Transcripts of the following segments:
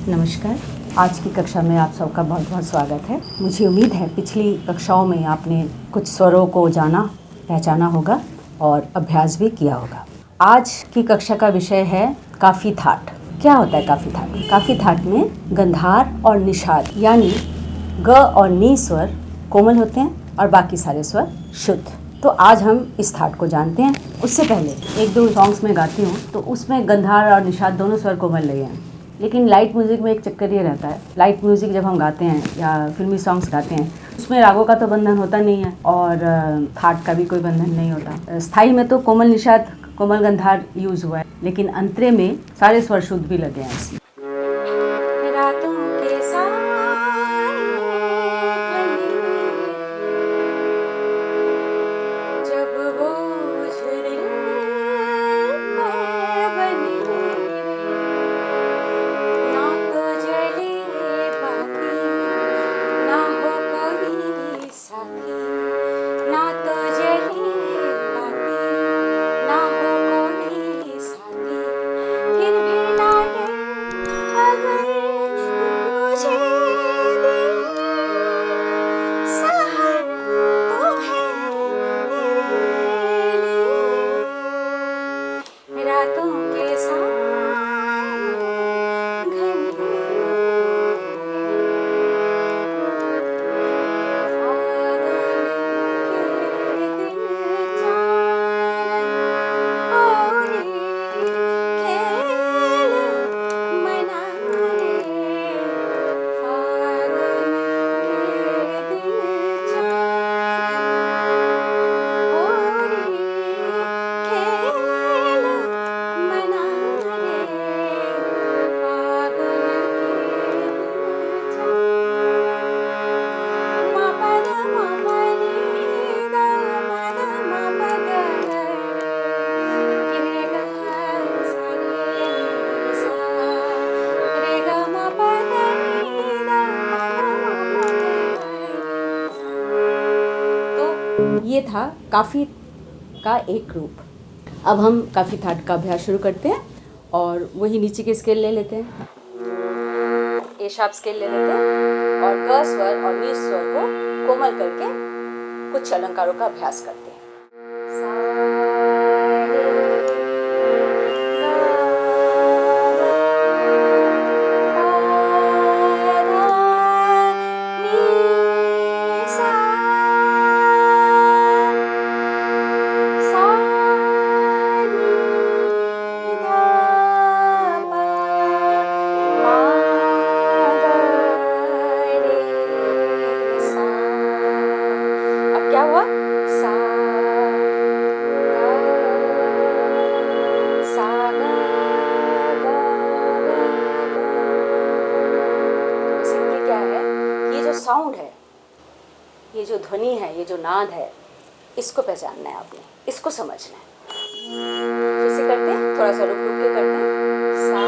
नमस्कार। आज की कक्षा में आप सबका बहुत बहुत स्वागत है। मुझे उम्मीद है पिछली कक्षाओं में आपने कुछ स्वरों को जाना, पहचाना होगा और अभ्यास भी किया होगा। आज की कक्षा का विषय है काफ़ी थाट। क्या होता है काफ़ी थाट? काफ़ी थाट में गंधार और निषाद यानी ग और नी स्वर कोमल होते हैं और बाकी सारे स्वर शुद्ध। तो आज हम इस थाट को जानते हैं। उससे पहले एक दो सॉन्ग्स में गाती हूँ तो उसमें गंधार और निषाद दोनों स्वर कोमल लगे हैं। लेकिन लाइट म्यूज़िक में एक चक्कर ये रहता है, लाइट म्यूज़िक जब हम गाते हैं या फिल्मी सॉन्ग्स गाते हैं उसमें रागों का तो बंधन होता नहीं है और थाट का भी कोई बंधन नहीं होता। स्थाई में तो कोमल निषाद, कोमल गंधार यूज़ हुआ है, लेकिन अंतरे में सारे स्वर शुद्ध भी लगे हैं इसमें। ये था काफ़ी का एक रूप। अब हम काफ़ी थाट का अभ्यास शुरू करते हैं और वही नीचे के स्केल ले लेते हैं, ए शार्प स्केल ले लेते हैं और ग स्वर और नी स्वर को कोमल करके कुछ अलंकारों का अभ्यास करते हैं। क्या हुआ? सा सा गा गा गा। बेसिकली क्या है, ये जो साउंड है, ये जो ध्वनि है, ये जो नाद है, इसको पहचानना है आपने, इसको समझना है। फिर से करते हैं, थोड़ा सा रुक रुक के करते हैं। सा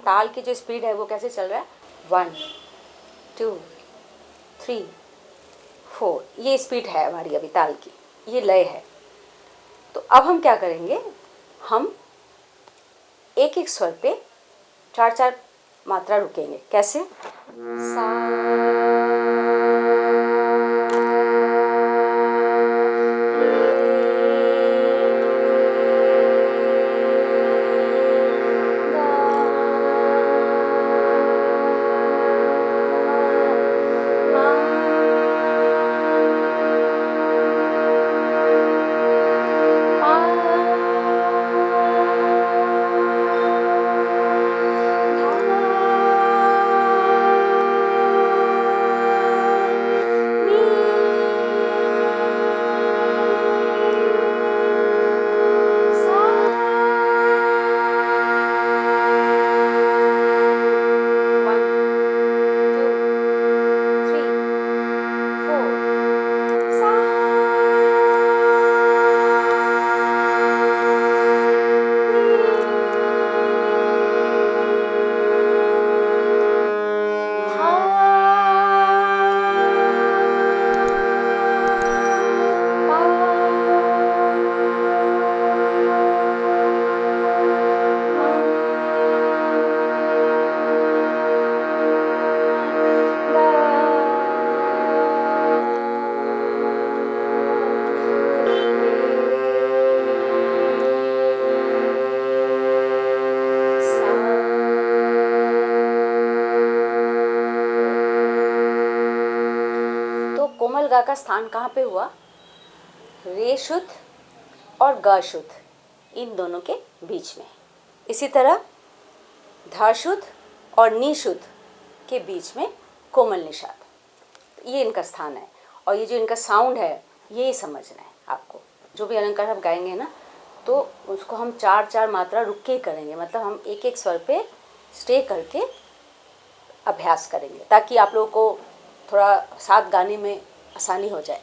ताल की जो स्पीड है वो कैसे चल रहा है, 1 2 3 4, ये स्पीड है हमारी अभी ताल की, ये लय है। तो अब हम क्या करेंगे, हम एक एक स्वर पे 4-4 मात्रा रुकेंगे। कैसे? सा, कोमल गा का स्थान कहाँ पे हुआ? रे शुद्ध और ग शुद्ध इन दोनों के बीच में। इसी तरह धा शुद्ध और नी शुद्ध के बीच में कोमल निषाद, ये इनका स्थान है। और ये जो इनका साउंड है ये समझना है आपको। जो भी अलंकार हम गाएंगे ना तो उसको हम 4-4 मात्रा रुक के ही करेंगे, मतलब हम एक एक स्वर पे स्टे करके अभ्यास करेंगे ताकि आप लोगों को थोड़ा साथ गाने में आसानी हो जाए।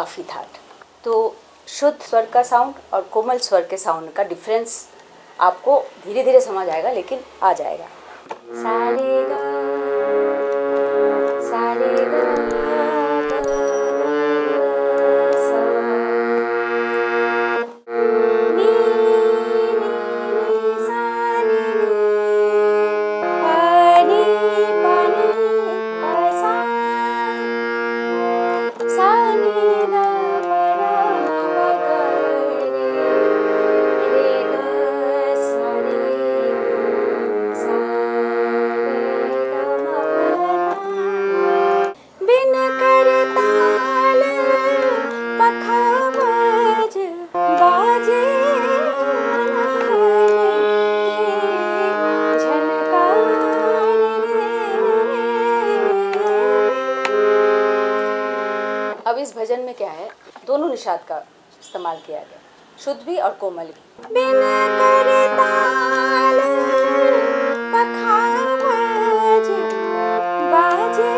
काफ़ी ठाठ। तो शुद्ध स्वर का साउंड और कोमल स्वर के साउंड का डिफरेंस आपको धीरे धीरे समझ आएगा, लेकिन आ जाएगा। सारे गा, सारे गा, सा, नी, नी, सा, नी, प, नी, प, सा, सा, नी, दा, प, दा, प, गा, रे, रे, गा, सा, रे, सा, रे, गा, मा, प, दा। बिन करताल पखावज बाजे के झनकार रे। अब इस भजन में क्या है, दोनों निषाद का इस्तेमाल किया गया, शुद्ध भी और कोमल भी। बिन करताल पखावज बाजे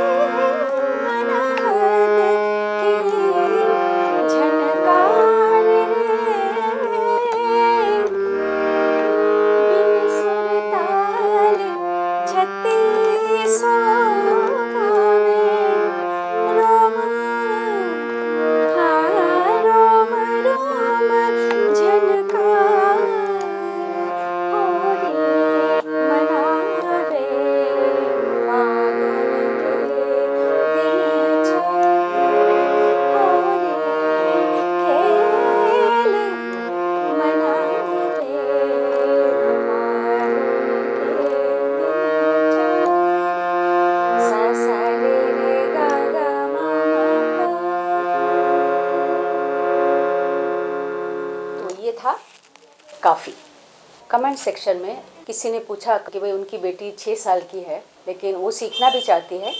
झनकार रे। बिन सुरताल छत्तीसो गावे रोम, हाँ रोम रोम झनकार हो रे मनावे फागुन के दिन चढ़ हो रे खेल मनावे फागुन के दिन चढ़। सा सा रे रे गा गा मा मा पा। तो ये था काफ़ी। कमेंट सेक्शन में किसी ने पूछा कि भाई उनकी बेटी 6 साल की है, लेकिन वो सीखना भी चाहती है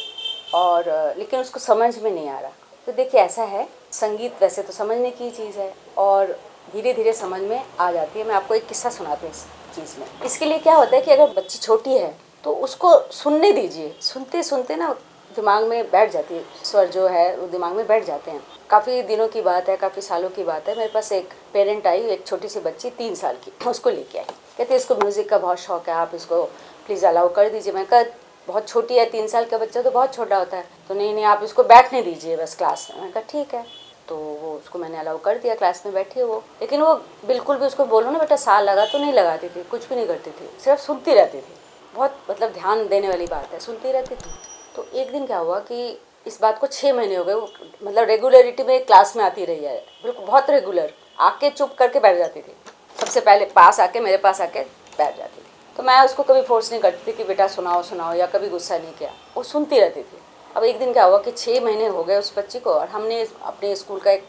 और लेकिन उसको समझ में नहीं आ रहा। तो देखिए ऐसा है, संगीत वैसे तो समझने की चीज़ है और धीरे धीरे समझ में आ जाती है। मैं आपको एक किस्सा सुनाती हूँ इस चीज़ में। इसके लिए क्या होता है कि अगर बच्ची छोटी है तो उसको सुनने दीजिए, सुनते सुनते ना दिमाग में बैठ जाती है, स्वर जो है वो दिमाग में बैठ जाते हैं। काफ़ी दिनों की बात है, काफ़ी सालों की बात है, मेरे पास एक पेरेंट आई, एक छोटी सी बच्ची 3 साल की, उसको लेके आई। कहते इसको म्यूज़िक का बहुत शौक है, आप इसको प्लीज़ अलाउ कर दीजिए। मैं कहा बहुत छोटी है, 3 साल का बच्चा तो बहुत छोटा होता है, तो नहीं नहीं आप इसको बैठने दीजिए बस क्लास में। मैंने कहा ठीक है। तो वो उसको मैंने अलाउ कर दिया, क्लास में बैठी है वो। लेकिन वो बिल्कुल भी, उसको बोलो ना बेटा साल लगा, तो नहीं लगाती थी, कुछ भी नहीं करती थी, सिर्फ सुनती रहती थी। बहुत मतलब ध्यान देने वाली बात है, सुनती रहती थी। तो एक दिन क्या हुआ कि इस बात को 6 महीने हो गए, वो मतलब रेगुलरिटी में क्लास में आती रही है, बिल्कुल बहुत रेगुलर, आके चुप करके बैठ जाती थी। सबसे पहले पास आके, मेरे पास आके बैठ जाती थी। तो मैं उसको कभी फोर्स नहीं करती थी कि बेटा सुनाओ सुनाओ, या कभी गुस्सा नहीं किया, वो सुनती रहती थी। अब एक दिन क्या हुआ कि 6 महीने हो गए उस बच्ची को, और हमने अपने स्कूल का एक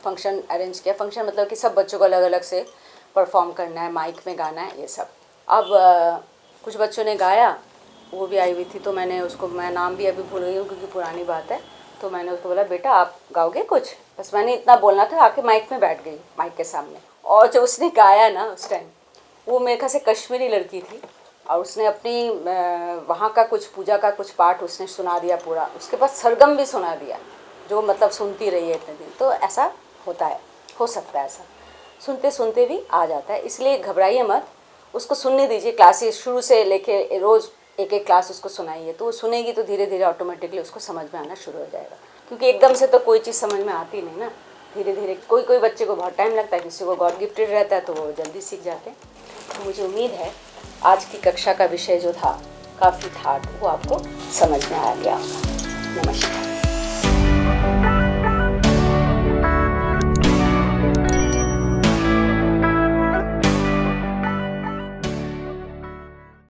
फंक्शन अरेंज किया। फंक्शन मतलब कि सब बच्चों को अलग अलग से परफॉर्म करना है, माइक में गाना है, ये सब। अब कुछ बच्चों ने गाया, वो भी आई हुई थी, तो मैंने उसको, मैं नाम भी अभी भूल गई हूँ क्योंकि पुरानी बात है, तो मैंने उसको बोला बेटा आप गाओगे कुछ, बस मैंने इतना बोलना था, आके माइक में बैठ गई, माइक के सामने। और जो उसने गाया ना उस टाइम, वो मेरे ख्याल से कश्मीरी लड़की थी, और उसने अपनी वहाँ का कुछ पूजा का कुछ पाठ उसने सुना दिया पूरा, उसके बाद सरगम भी सुना दिया, जो मतलब सुनती रही है इतने दिन। तो ऐसा होता है, हो सकता है ऐसा, सुनते सुनते भी आ जाता है, इसलिए घबराइए मत, उसको सुनने दीजिए। क्लासेस शुरू से लेके रोज़ एक एक क्लास उसको सुनाइए, तो वो सुनेगी तो धीरे धीरे ऑटोमेटिकली उसको समझ में आना शुरू हो जाएगा। क्योंकि एकदम से तो कोई चीज़ समझ में आती नहीं ना, धीरे धीरे। कोई कोई बच्चे को बहुत टाइम लगता है, किसी को गॉड गिफ्टेड रहता है तो वो जल्दी सीख जाते हैं। तो मुझे उम्मीद है आज की कक्षा का विषय जो था काफ़ी ठाठ, वो आपको समझ में आ गया होगा। नमस्कार।